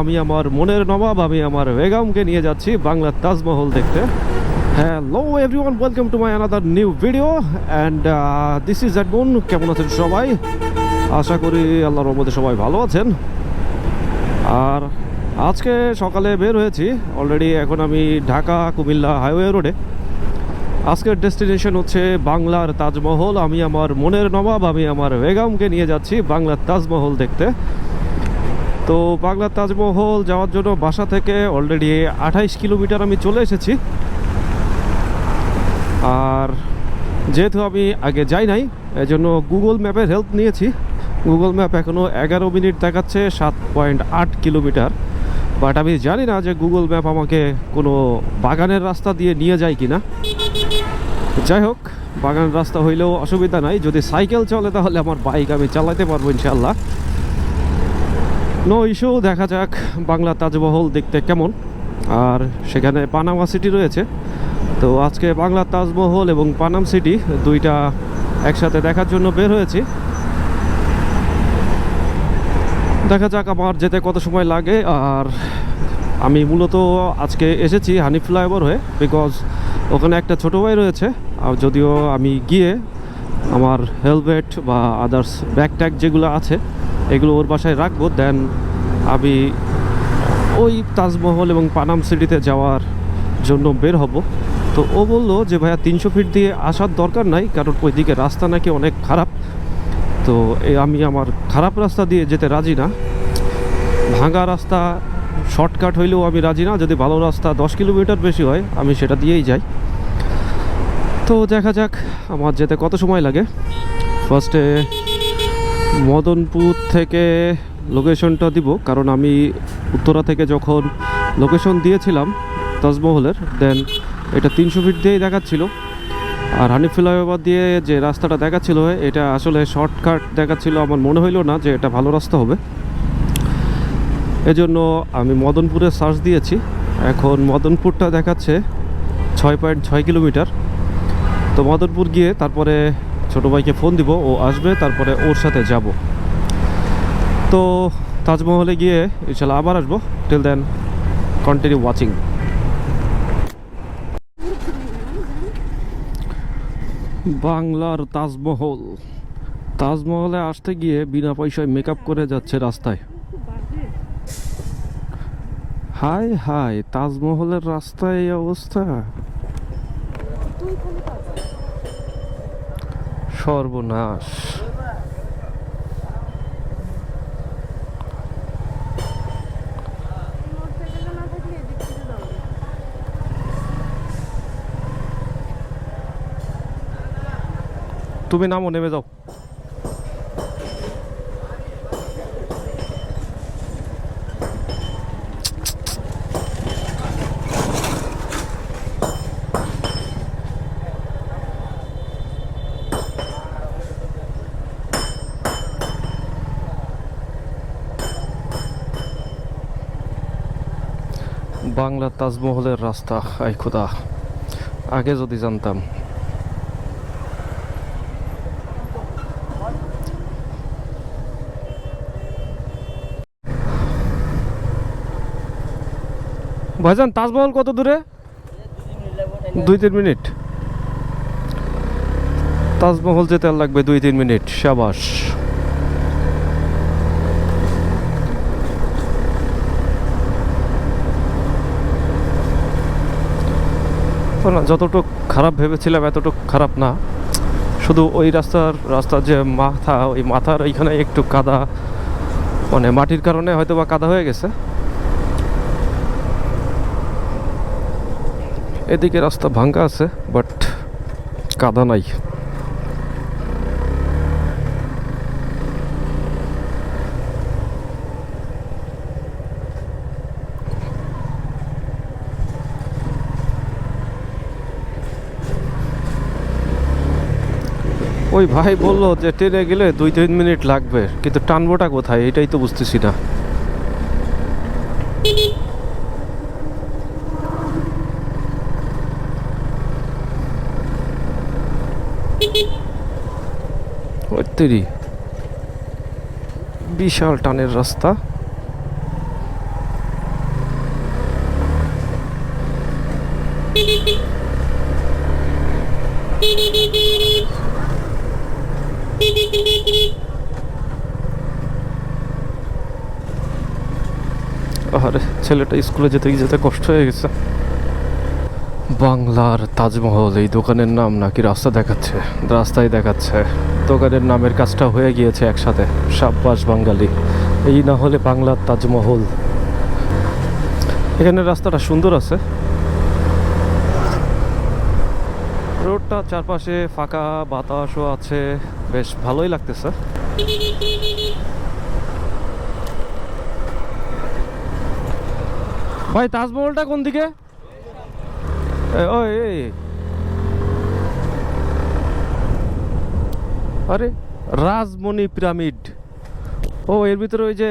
আমি আমার মনের নবাব, আমি আমার বেগমকে নিয়ে যাচ্ছি বাংলার তাজমহল দেখতে। Hello everyone, welcome to my another new video and this is অ্যাডমন। কেমন আছেন সবাই? আশা করি আল্লাহর রহমতে সবাই ভালো আছেন। আর আজকে সকালে বের হয়েছি অলরেডি। এখন আমি ঢাকা কুমিল্লা হাইওয়ে রোডে। আজকের ডেস্টিনেশন হচ্ছে বাংলার তাজমহল। আমি আমার মনের নবাব, আমি আমার বেগমকে নিয়ে যাচ্ছি বাংলার তাজমহল দেখতে। তো বাংলার তাজমহল যাওয়ার জন্য বাসা থেকে অলরেডি 28 কিলোমিটার আমি চলে এসেছি। আর যেহেতু আমি আগে যাই নাই, এজন্য গুগল ম্যাপের হেল্প নিয়েছি। গুগল ম্যাপ এখনও 11 মিনিট দেখাচ্ছে, 7.8 কিলোমিটার। বাট আমি জানি না যে গুগল ম্যাপ আমাকে কোনো বাগানের রাস্তা দিয়ে নিয়ে যায় কি না। যাই হোক, বাগানের রাস্তা হইলেও অসুবিধা নাই। যদি সাইকেল চলে তাহলে আমার বাইক আমি চালাতে পারবো ইনশাল্লাহ, নো ইস্যু। দেখা যাক বাংলা তাজমহল দেখতে কেমন। আর সেখানে পানামা সিটি রয়েছে। তো আজকে বাংলা তাজমহল এবং পানাম সিটি দুইটা একসাথে দেখার জন্য বের হয়েছি। দেখা যাক আমার যেতে কত সময় লাগে। আর আমি মূলত আজকে এসেছি হানিফ ফ্লাইওভার হয়ে, বিকজ ওখানে একটা ছোটো ভাই রয়েছে। আর যদিও আমি গিয়ে আমার হেলমেট বা আদার্স ব্যাগ ট্যাগ যেগুলো আছে এগুলো ওর বাসায় রাখবো, দেন আমি ওই তাজমহল এবং পানাম সিটিতে যাওয়ার জন্য বের হব। তো ও বললো যে ভাইয়া 300 ফিট দিয়ে আসার দরকার নাই, কারণ ওইদিকে রাস্তা নাকি অনেক খারাপ। তো আমি আমার খারাপ রাস্তা দিয়ে যেতে রাজি না। ভাঙা রাস্তা শর্টকাট হইলেও আমি রাজি না। যদি ভালো রাস্তা 10 কিলোমিটার বেশি হয় আমি সেটা দিয়েই যাই। তো দেখা যাক আমার যেতে কত সময় লাগে। ফার্স্টে মদনপুর থেকে লোকেশনটা দিব, কারণ আমি উত্তরা থেকে যখন লোকেশন দিয়েছিলাম তাজমহলের, দেন এটা 300 ফিট দিয়েই দেখাচ্ছিল। আর হানিফ ফ্লাইওভার দিয়ে যে রাস্তাটা দেখাচ্ছিল এটা আসলে শর্টকাট দেখাচ্ছিল। আমার মনে হইলো না যে এটা ভালো রাস্তা হবে, এজন্য আমি মদনপুরে সার্চ দিয়েছি। এখন মদনপুরটা দেখাচ্ছে 6.6 কিলোমিটার। তো মদনপুর গিয়ে তারপরে ছোটো ভাইকে ফোন দিব, ও আসবে, তারপরে ওর সাথে যাব। তো তাজমহলে গিয়ে ইনশাল্লাহ আবার আসবো। Till then continue watching. বাংলার তাজমহল। তাজমহলে আসতে গিয়ে বিনা পয়সায় মেকআপ করে যাচ্ছে রাস্তায়। হাই হাই, তাজমহলের রাস্তায় এই অবস্থা, সর্বনাশ। তুমি নামো, নেমে যাও। বাংলা তাজমহলের রাস্তা, আই খোদা, আগে যদি জানতাম। ভাইজান, তাজমহল কত দূরে? 2-3 মিনিট। তাজমহল যেতে আর লাগবে 2-3 মিনিট। শাবাশ। যতটুকু খারাপ ভেবেছিলাম এতটুকু খারাপ না। শুধু ওই রাস্তার যে মাথা, ওই মাথার এইখানে একটু কাদা, মানে মাটির কারণে হয়তো বা কাদা হয়ে গেছে। এদিকে রাস্তা ভাঙ্গা আছে, বাট কাদা নাই। ওই ভাই বললো যে ট্রেনে গেলে 2-3 মিনিট লাগবে, কিন্তু টানবোটা কোথায় এটাই তো বুঝতেছি না। বিশাল টানের রাস্তা। আরে ছেলেটা স্কুলে যেতে যেতে কষ্ট হয়ে গেছে। বাংলার তাজমহল, এই দোকানের নাম নাকি রাস্তা দেখাচ্ছে, রাস্তায় দেখাচ্ছে। দোকানের নামের কাজটা হয়ে গিয়েছে একসাথে। সাব্বাস বাঙালি, এই না হলে বাংলার তাজমহল। এখানে রাস্তাটা সুন্দর আছে, রোডটা চারপাশে ফাঁকা, বাতাসও আছে, বেশ ভালোই লাগতেছে। ভাই তাজমহলটা কোন দিকে? ওই আরে রাজমণি পিরামিড। ও এর ভিতরে ওই যে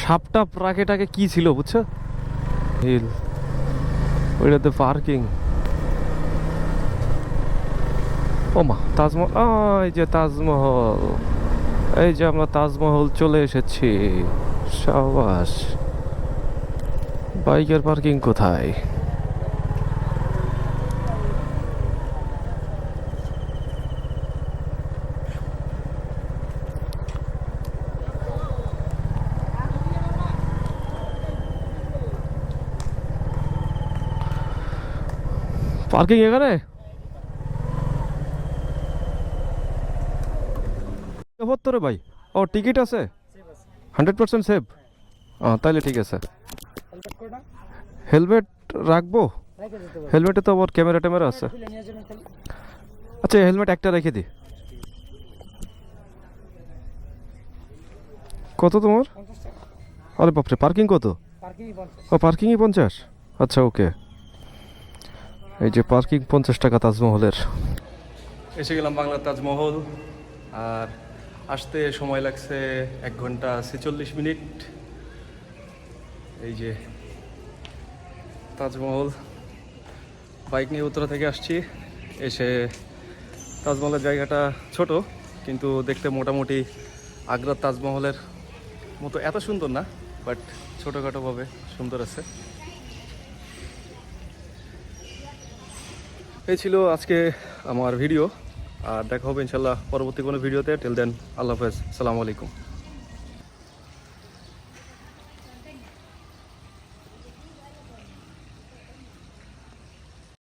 সাপটা রাকেটাকে কি ছিল বুঝছো? হিল, ওইটাতে পার্কিং। ও মা, তাজমহল, এই যে তাজমহল, এই যে আমরা তাজমহল চলে এসেছি। সাবাস। বাইকের পার্কিং কোথায়? পার্কিং এখানে? তোরে ভাই, ও টিকিট আছে 100% সেভ? তাইলে ঠিক আছে। হেলমেট রাখবো? হেলমেটে তো আবার ক্যামেরা ট্যামেরা আছে। আচ্ছা হেলমেট একটা রেখে দি। কত তোমার? আরে বাপরে, পার্কিং কত? ও পার্কিংই 50? আচ্ছা ওকে। এই যে পার্কিং 50 টাকা তাজমহলের। এসে গেলাম বাংলার তাজমহল, আর আসতে সময় লাগছে 1 ঘন্টা 46 মিনিট। এই যে তাজমহল, বাইক নিয়ে উত্তরা থেকে আসছি। এসে তাজমহলের জায়গাটা ছোট, কিন্তু দেখতে মোটামুটি আগ্রার তাজমহলের মতো এত সুন্দর না, বাট ছোটোখাটোভাবে সুন্দর আছে। এই ছিল আজকে আমার ভিডিও, আর দেখা হবে ইনশাল্লাহ পরবর্তী কোনো ভিডিওতে। টিল দেন, আল্লাহ হাফেজ, আসসালামু আলাইকুম।